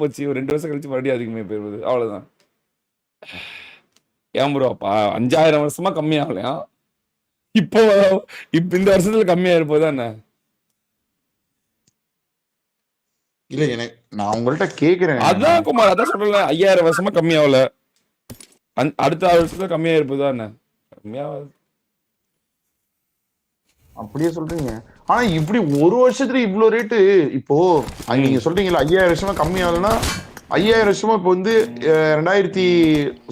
போச்சு, ஒரு 2 வருஷம் கழிச்சு மறுபடியும் அதிகமாகி போயிருது, அவ்வளவுதான். ஏன் ப்ரோ 5000 வருஷமா கம்மியாகலையா? இப்போ இந்த வருஷத்துல கம்மியா இருப்போதா என்ன? இல்ல எனக்கு நான் உங்கள்ட்ட கேக்குறேன். அதான் குமார், அதான் சொல்றல 5000 வருஷமா கம்மியாகல, அடுத்த 6 வருஷத்துல கம்மியா இருப்பதா என்ன? கம்மியாவது அப்படியே சொல்றீங்க. ஆனா இப்படி ஒரு வருஷத்துல இவ்வளவு ரேட்டு, இப்போ நீங்க சொல்றீங்களா 5000 வருஷமா கம்மியாகலன்னா 5000 வருஷமா இப்போ வந்து 2000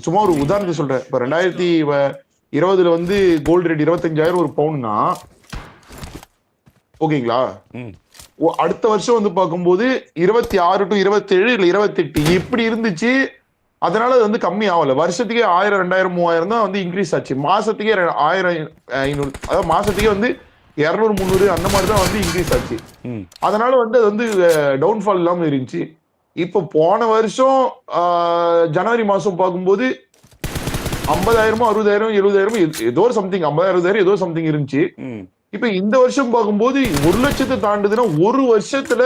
சும்மா ஒரு உதாரணத்துக்கு சொல்றேன். இப்போ 2020 வந்து கோல்டு ரேட் 25,000 ஒரு பவுன்னா, ஓகேங்களா? அடுத்த வருஷம் வந்து பார்க்கும்போது 26 to 27 இல்ல 28 இப்படி இருந்துச்சு. அதனால அது வந்து கம்மி ஆகல. வருஷத்துக்கே 1000 2000 3000 தான் வந்து இன்க்ரீஸ் ஆச்சு. மாசத்துக்கே 1000 500, அதாவது மாசத்துக்கே வந்து 200 300 அந்த மாதிரி தான் வந்து இன்க்ரீஸ் ஆச்சு. அதனால வந்து அது வந்து டவுன்ஃபால் இல்லாம இருந்துச்சு. இப்போ போன வருஷம் ஜனவரி மாசம் பார்க்கும்போது 50,000 60,000 70,000 ஏதோ ஒரு சம்திங் 50,000 60,000 ஏதோ சம்திங் இருந்துச்சு. இப்ப இந்த வருஷம் பார்க்கும்போது 1 லட்சத்தை தாண்டுதுன்னா ஒரு வருஷத்துல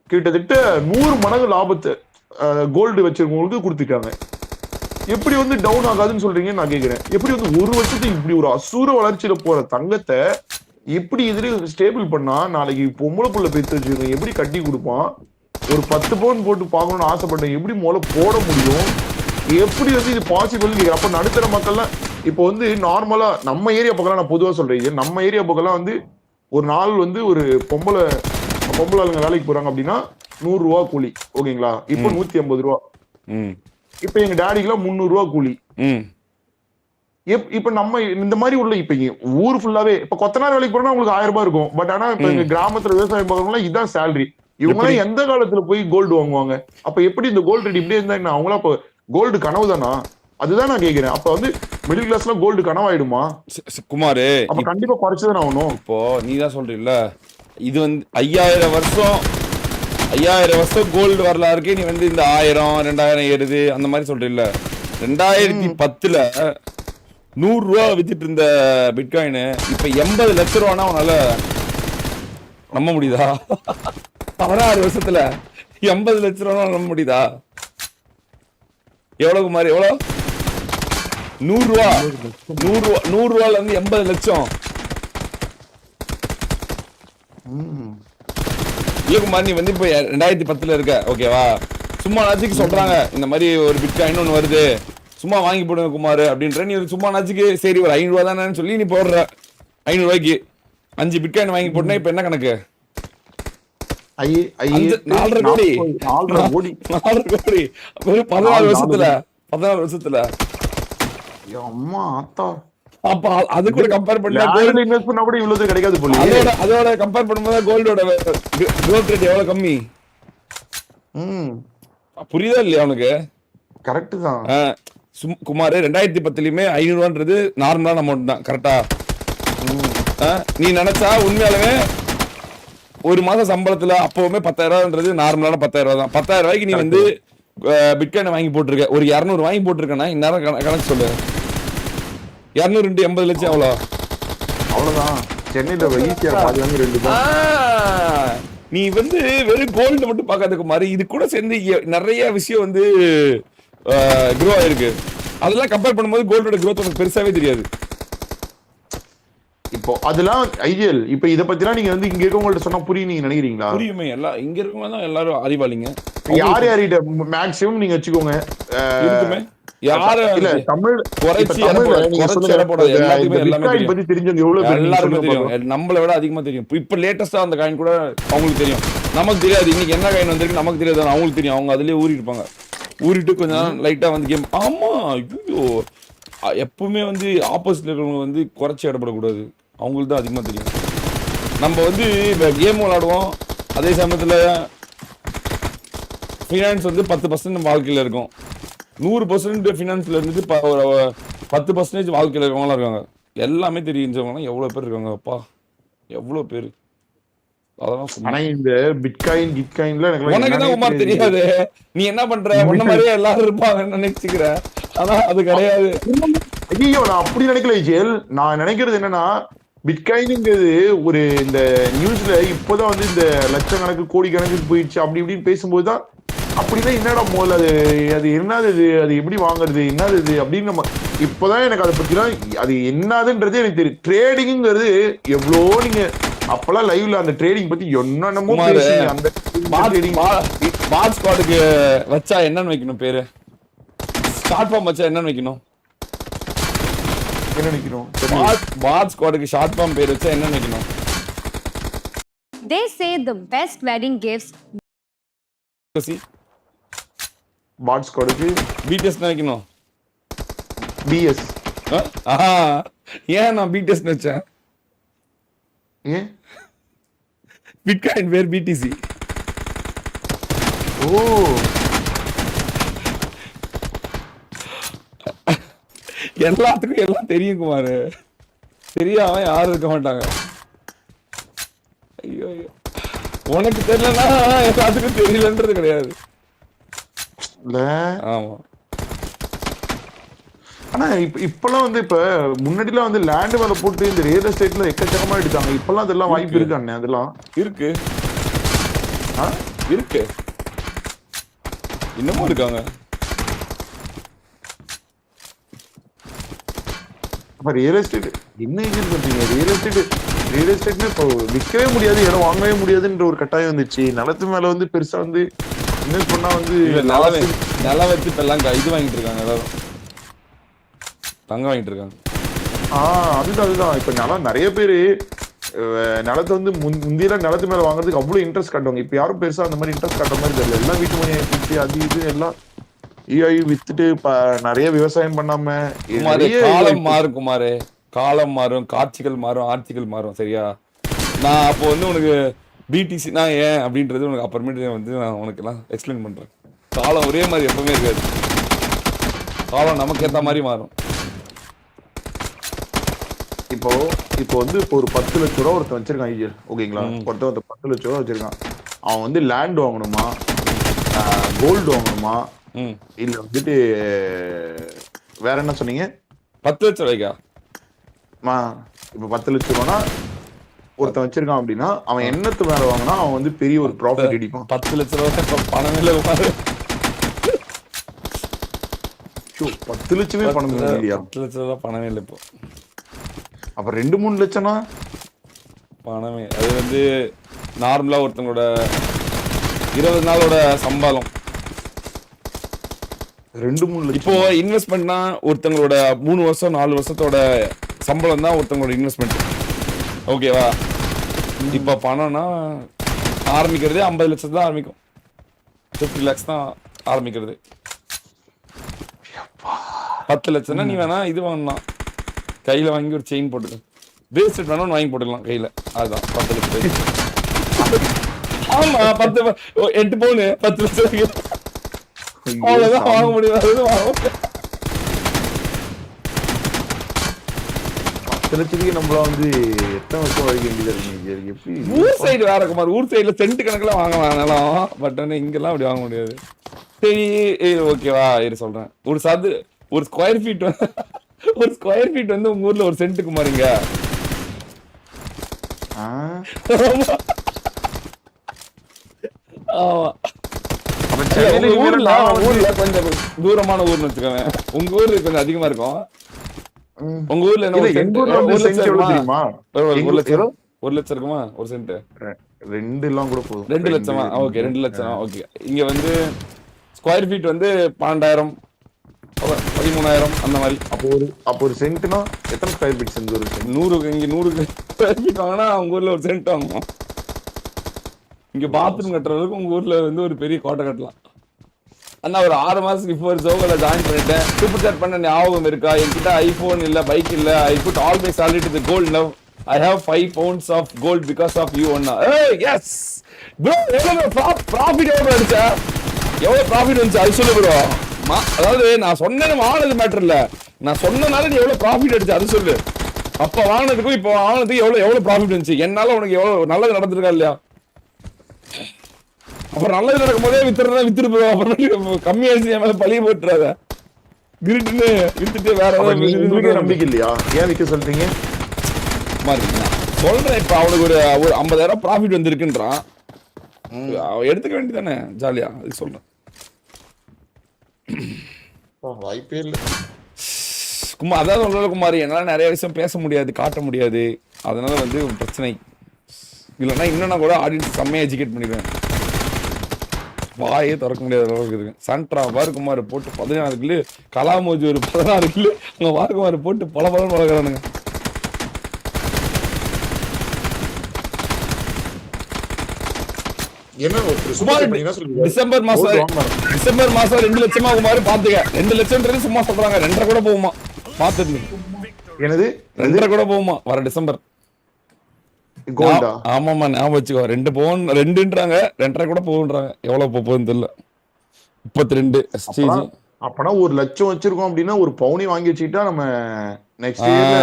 கிட்டத்தட்ட 100 மடங்கு லாபத்தை கோல்டு வச்சிருக்கவங்களுக்கு கொடுத்துட்டாங்க. எப்படி வந்து டவுன் ஆகாதுன்னு சொல்றீங்கன்னு நான் கேட்கிறேன். எப்படி வந்து ஒரு வருஷத்துக்கு இப்படி ஒரு அசூர வளர்ச்சியில போற தங்கத்தை எப்படி இதுல ஸ்டேபிள் பண்ணா நாளைக்கு பொம்பளை புள்ள பெற்று வச்சிருக்கோம் எப்படி கட்டி கொடுப்பான்? ஒரு 10 பவுன் போட்டு பார்க்கணும்னு ஆசைப்பட்டேன், எப்படி முதல்ல போட முடியும்? எப்படி வந்து இது பாசிபிள்? அப்ப நடுத்தர மக்கள்லாம் இப்போ வந்து நார்மலா நம்ம ஏரியா பக்கம் நான் பொதுவா சொல்றேன், நம்ம ஏரியா பக்கம் வந்து ஒரு நாள் வந்து ஒரு பொம்பளை ஆளுங்க வேலைக்கு போறாங்க அப்படின்னா 100 ரூபா கூலி, ஓகேங்களா? இப்போ 150 ரூபா. இப்ப எங்க டாடிக்குலாம் 300 ரூபா கூலி. இப்ப நம்ம இந்த மாதிரி உள்ள இப்ப ஊர் ஃபுல்லாவே இப்ப கொத்தனார் வேலைக்கு போனா உங்களுக்கு 1000 ரூபாய் இருக்கும். பட் ஆனா இப்ப எங்க கிராமத்துல விவசாயம் பார்க்கறவங்க இதான் சேலரி. இவங்க எல்லாம் எந்த காலத்துல போய் கோல்டு வாங்குவாங்க? அப்ப எப்படி இந்த கோல்டு ரேட் இப்படியே இருந்தா என்ன? அவங்களா இப்ப கோல்டு கனவு தானா? அதுதான் நான் கேக்குறேன். அப்ப வந்து மிடில் கிளாஸ்ல கோல்டு கனவாயிடுமா குமாரு? அப்ப கண்டிப்பா குறைச்சுதான் ஆகணும். இப்போ நீ தான் சொல்றீல்ல, இது வந்து 5000 வருஷம் கோல்டு வரலாறுக்கே நீ வந்து இந்த 1000 2000 ஏறுது அந்த மாதிரி சொல்றீல்ல. 2010ல 100 ரூபா வித்துட்டு இருந்த பிட்காயின் இப்ப 80 லட்சம் ரூபானா உன்னால நம்ப முடியுதா? 16 வருஷத்துல 80 லட்சம் ரூபா நம்ப முடியுதா? எவ்வளவு குமார்? எவ்வளவு? 100 ரூபால இருந்து 80 லட்சம். குமார் நீ வந்து இப்ப 2010ல இருக்க, ஓகேவா? சும்மா நாச்சுக்கு சொல்றாங்க இந்த மாதிரி ஒரு பிட்காயின் ஒண்ணு வருது, சும்மா வாங்கி போடுங்க குமார் அப்படின்ற. நீ சும்மா நாச்சுக்கு சரி ஒரு 500 ரூபா தானே சொல்லி நீ போடுற. 500 ரூபாய்க்கு 5 பிட்காயின் வாங்கி போட்டா இப்ப என்ன கணக்கு? 4.5 கோடி. 4.5 கோடி 14 வருஷத்துல. அம்மா ஆத்தா. அப்ப அது கூட கம்பேர் பண்ணா இன்வெஸ்ட் பண்ணா கூட இவ்வளவு கிடைக்காது போல. அதோட கம்பேர் பண்ணும்போது கோல்டோட growth rate எவ்வளவு கம்மி? புரியுதா இல்லையா உனக்கு? கரெக்ட் தான் குமார். 2010லயுமே 500 ரூபான்றது நார்மலான அமௌண்ட் தான், கரெக்டா? நீ நினைச்சா உண்மையாலுமே ஒரு மாசம் சம்பளத்துல அப்பவுமே 10,000 ரூபான்றது நார்மலான 10,000 ரூபாய் தான். 10,000 ரூபாய்க்கு நீ வந்து பிட்காயின் வாங்கி போட்டிருக்க. ஒரு 200 வாங்கி போட்டிருக்கனா இந்நேரம் கணக்கு சொல்லு. 200 into 80 லட்சம் எவ்வளோ? அவ்வளவுதான். சென்னையில நீ வந்து வெறும் கோல்டு மட்டும் பார்க்காதக்கு மாதிரி இது கூட சேர்ந்து நிறைய விஷயம் வந்து க்ரோ ஆயிருக்கு. அதெல்லாம் கம்பேர் பண்ணும்போது கோல்டோட growth உனக்கு பெருசாவே தெரியாது. இப்போ அதெல்லாம் ஐடியல். இப்போ இத பத்திலாம் நீங்க வந்து இங்க இருக்கவங்கள்ட்ட சொன்னா புரியும் நீங்க நினைக்கிறீங்களா? புரியுமே. எல்லாம் இங்க இருக்கவங்க தான் எல்லாரும் அறிவாளிங்க. யார்கிட்ட மேக்ஸிமம் நீங்க வச்சுக்கோங்க இருக்குமே. யாரு இல்ல தமிழ் குறைச்சி எல்லாமே பத்தி தெரிஞ்சவங்க எவ்வளவு எல்லாருமே தெரியும். நம்மளை விட அதிகமா தெரியும். இப்ப லேட்டஸ்டா அந்த காயின் கூட அவங்களுக்கு தெரியும், நமக்கு தெரியாது. இன்னைக்கு என்ன காயின் வந்திருக்கு நமக்கு தெரியாது, அவங்களுக்கு தெரியும். அவங்க அதுலயே ஊறி இருப்பாங்க. ஊறிட்டு கொஞ்ச நேரம் லைட்டா வந்து கேம். ஆமா, ஐயோ, எப்பவுமே வந்து ஆப்போசிட்ல இருக்கிறவங்க வந்து குறைச்சி இடப்படக்கூடாது, அவங்களுக்கு தான் அதிகமா தெரியும். நம்ம வந்து இப்ப கேம் விளையாடுவோம், அதே சமயத்துல ஃபினான்ஸ் வந்து 10% நம்ம வாழ்க்கையில இருக்கும். 100% ஃபினான்ஸ்ல இருந்துட்டு 10% வாழ்க்கையில இருக்கவங்களாம் இருக்காங்க. எல்லாமே தெரிஞ்சவங்க எவ்வளவு பேர் இருக்காங்க. அப்பா எவ்வளவு பேரு. ஆனா இந்த பிட்காயின் கிட்காயின்ல உனக்கு தான் குமார் தெரியாது. நீ என்ன பண்ற? உன்ன மாதிரியே எல்லாரும் இருப்பாங்கன்னு நினைச்சுக்கிற. ஆனா அது கிடையாது. ஐயோ, நான் அப்படி நினைக்கல விஜயல். நான் நினைக்கிறது என்னன்னா, பிட்காயின்ங்கிறது ஒரு இந்த நியூஸ்ல இப்போதான் வந்து இந்த லட்சக்கணக்கு கோடி கணக்கு போயிடுச்சு அப்படி இப்படின்னு பேசும்போதுதான் அப்படின்னா என்னடா முதல்ல அது அது என்னது இது, அது எப்படி வாங்குறது, என்னது இது அப்படின்னு நம்ம இப்போதான் எனக்கு அதை பத்திலாம் அது என்னதுன்றது எனக்கு தெரியும். ட்ரேடிங்கிறது எவ்வளோ நீங்க அப்பெல்லாம் லைவ்ல அந்த ட்ரேடிங் பத்தி என்னென்னமோ குமார், பேசுங்க. அந்த ட்ரேடிங் பாட் ஸ்குவாடுக்கு வச்சா என்னன்னு வைக்கணும் பேரு? ஷார்ட் ஃபார்ம் வச்சா என்னன்னு வைக்கணும்? என்ன நினைக்கிறோம்? பாட் ஸ்குவாடுக்கு ஷார்ட் ஃபார்ம் பேர் வச்சா என்னன்னு வைக்கணும்? They say the best wedding gifts. பாட் ஸ்குவாடுக்கு பிடிஎஸ் வைக்கணும். பிஎஸ். ஏன் நான் பிடிஎஸ் வச்சேன்? ஏன்? பிட்காயின் பேர் பிடிசி. ஓ, எல்லாத்துக்கும் எல்லாம் தெரியும் குமார், தெரியாம யாரும் இருக்க மாட்டாங்க. ஐயோ ஐயோ, உனக்கு தெரியலன்னா எல்லாத்துக்கும் தெரியலன்றது கிடையாது. இல்ல ஆமா, ஆனா இப்பெல்லாம் வந்து இப்ப முன்னாடிலாம் வந்து லேண்ட் மேல போட்டு இந்த ரியல் எஸ்டேட்ல எக்கச்சக்கமா எடுத்தாங்க. இப்பெல்லாம் அதெல்லாம் வாய்ப்பு இருக்கு அண்ணே? அதெல்லாம் இருக்கு இருக்கு, இன்னமும் இருக்காங்க. அப்ப ரியல் எஸ்டேட் என்ன ஏஜென்ட் பண்றீங்க? ரியல் எஸ்டேட்னு இப்போ விற்கவே முடியாது, இடம் வாங்கவே முடியாதுன்ற ஒரு கட்டாயம் வந்துச்சு. நிலத்து மேல வந்து பெருசா வந்து இன்வெஸ்ட் பண்ணா வந்து நிலம் வச்சு இப்ப எல்லாம் இது வாங்கிட்டு இருக்காங்க, எல்லாரும் தங்கம் வாங்கிட்டு இருக்காங்க. அதுதான் இப்ப நிலம் நிறைய பேரு நிலத்தை வந்து முந்தியெல்லாம் நிலத்து மேல வாங்குறதுக்கு அவ்வளவு இன்ட்ரெஸ்ட் காட்டுவாங்க. இப்ப யாரும் பெருசா அந்த மாதிரி இன்ட்ரெஸ்ட் காட்டுற மாதிரி தெரியல. எல்லாம் வீட்டு மணி ஆயிடுச்சு, அது இது எல்லாம் இஐ வித்துட்டு நிறைய விவசாயம் பண்ணாம. காலம் மாறும் குமாரு, காலம் மாறும், காட்சிகள் மாறும், ஆட்சிகள் மாறும். சரியா? நான் அப்போ வந்து உனக்கு பிடிசி நான் ஏன் அப்படின்றது உனக்கு அப்புறமேட்டு வந்து நான் உனக்கு எல்லாம் எக்ஸ்பிளைன் பண்றேன். காலம் ஒரே மாதிரி எப்பவுமே இருக்காது, காலம் நமக்கு ஏத்த மாதிரி மாறும். இப்போ வந்து இப்போ ஒரு 10 லட்ச ரூபா ஒருத்தன் வச்சிருக்கான் ஐயர், ஓகேங்களா? ஒருத்தன் 10 லட்ச ரூபா வச்சிருக்கான். அவன் வந்து லேண்ட் வாங்கணுமா, கோல்டு வாங்கணுமா, இல்ல வந்துட்டு வேற என்ன சொன்னீங்க? 10 லட்சம் ரூபாய்க்கா? இப்ப 10 லட்சம் ரூபானா ஒருத்தன் வச்சிருக்கான் அப்படின்னா அவன் என்னத்து மேல வாங்கினா அவன் வந்து பெரிய ஒரு ப்ராஃபிட் அடிப்பான். 10 லட்ச ரூபாய் பணம் இல்ல குமாரு. 10 லட்சமே பணம் இல்லையா? 10 லட்ச ரூபாய் பணமே இல்லை இப்போ. அப்ப 2-3 லட்சம்னா பணமே. அது வந்து நார்மலா ஒருத்தங்களோட 20 நாளோட சம்பளம். 2-3 லட்சம். இப்போ இன்வெஸ்ட்மெண்ட்னா ஒருத்தங்களோட 3 வருஷம் 4 வருஷத்தோட சம்பளம் தான் ஒருத்தங்களோட இன்வெஸ்ட்மெண்ட், ஓகேவா? இப்ப பணம்னா ஆரம்பிக்கிறதே 50 லட்சம் தான் ஆரம்பிக்கும், 50 lakhs தான் ஆரம்பிக்கிறது. 10 லட்சம்னா நீ வேணா இது வாங்கலாம், கையில வாங்கி ஒரு செயின் போட்டுக்க, பிரேஸ்லெட் வேணா வாங்கி போட்டுக்கலாம் கையில. அதுதான் 10 லட்சம். ஆமா, 8 பவுன் 10 லட்சம் அவ்வளவுதான் வாங்க முடியும். 10 லட்சத்துக்கு நம்மள வந்து எத்தனை வருஷம் வரைக்கும் வேண்டியது இருக்கு? எப்படி ஊர் சைடு வேற குமார், ஊர் சைடுல சென்ட் கணக்குல வாங்கலாம் நிலம், பட் வந்து இங்கெல்லாம் அப்படி வாங்க முடியாது. சரி ஓகேவா, இரு சொல்றேன். ஒரு ஸ்கொயர் ஃபீட் வந்து உங்க ஊர்ல ஒரு சென்ட்டுக்கு மாறிங்க. ஆமா, ஊர்ல கொஞ்சம் தூரமான ஊர்னு வச்சுக்கோங்க. உங்க ஊர்ல கொஞ்சம் அதிகமா இருக்கும். உங்க ஊர்ல என்ன 1 லட்சம் இருக்குமா ஒரு சென்ட்? 2 எல்லாம் கூட போதும். 2 லட்சமா? ஓகே, 2 லட்சம். ஓகே, இங்க வந்து ஸ்கொயர் ஃபீட் வந்து 12,000 13,000 அந்த மாதிரி. அப்போ ஒரு சென்ட்னா எத்தனை ஸ்கொயர் ஃபீட்? 100. இங்க 100 ஸ்கொயர் ஃபீட் வாங்கினா உங்க ஊர்ல ஒரு சென்ட் வாங்குவோம். இங்க பாத்ரூம் கட்டுறதுக்கு உங்க ஊர்ல வந்து ஒரு பெரிய கோட்டை கட்டலாம். அண்ணா ஒரு 6 மாசத்துக்கு இப்போ ஒரு ஜோகோல ஜாயின் பண்ணிட்டேன். சூப்பர் சாட் பண்ண ஞாபகம் இருக்கா? என்கிட்ட ஐபோன் இல்ல, பைக் இல்ல. I put always solid the gold now. I have 5 pounds of gold because of you அண்ணா. ஏய் எஸ் bro, எவ்வளவு ப்ராஃபிட் வந்துச்சு? எவ்வளவு ப்ராஃபிட் வந்துச்சு அது சொல்லு bro. அதாவது நான் சொன்னது வாங்குனது மேட்டர் இல்ல, நான் சொன்னனால நீ எவ்வளவு ப்ராஃபிட் அடிச்சு அது சொல்லு. அப்ப வாங்குனதுக்கும் இப்போ வாங்குனதுக்கு எவ்வளவு ப்ராஃபிட் வந்துச்சு? என்னால உனக்கு எவ்வளவு நல்லது நடந்திருக்கா இல்லையா? அப்புறம் நல்லது நடக்கும் போதே வித்துரு bro. அப்புறம் கம்மியாச்சு என் மேல பழிய போட்டுறாத. கிரிட்னு வித்துட்டு வேற ஏதாவது நம்பிக்கை இல்லையா? ஏன் விற்க சொல்றீங்க? சொல்றேன். இப்ப அவனுக்கு ஒரு 50,000 ப்ராஃபிட் வந்திருக்குன்றான், எடுத்துக்க வேண்டியதானே ஜாலியா. அது சொல்றேன். வாய்ப்பே இல்ல. குமார் அதான் சொல்ற குமார், என்னால நிறைய விஷயம் பேச முடியாது, காட்ட முடியாது, அதனால வந்து ஒரு பிரச்சனை. இல்லைன்னா இன்னும் நான் கூட ஆடியன்ஸ் செம்மையா எஜுகேட் பண்ணிடுவேன். வாயே திறக்க முடியாத அளவுக்கு இருக்கு. சன்ட்ரா வாருக்குமார் போட்டு 16 கிலோ, கலாமோஜி ஒரு 16 கிலோ, அங்க வாருக்குமார் போட்டு பல வளர்க்குறானுங்க. என்ன குமார் டிசம்பர் மாசம் 2 லட்சமா குமார் பாத்துக்க. 2 லட்சம்ன்றது சும்மா சொல்றாங்க, 2.5 கூட போகுமா பாத்துட்டு. என்னது 2.5 கூட போகுமா வர டிசம்பர். கோல்டா? ஆமாமா ஞாபகம் வச்சுக்கோ. 2 பவுன் 2ன்றாங்க, 2.5 கூட போகுன்றாங்க. எவ்வளவு போகுதுன்னு தெரியல. 32 STG. அப்பனா 1 லட்சம் வச்சிருக்கோம் அப்படின்னா ஒரு பவுனி வாங்கி வச்சுக்கிட்டா நம்ம நெக்ஸ்ட் இயர்ல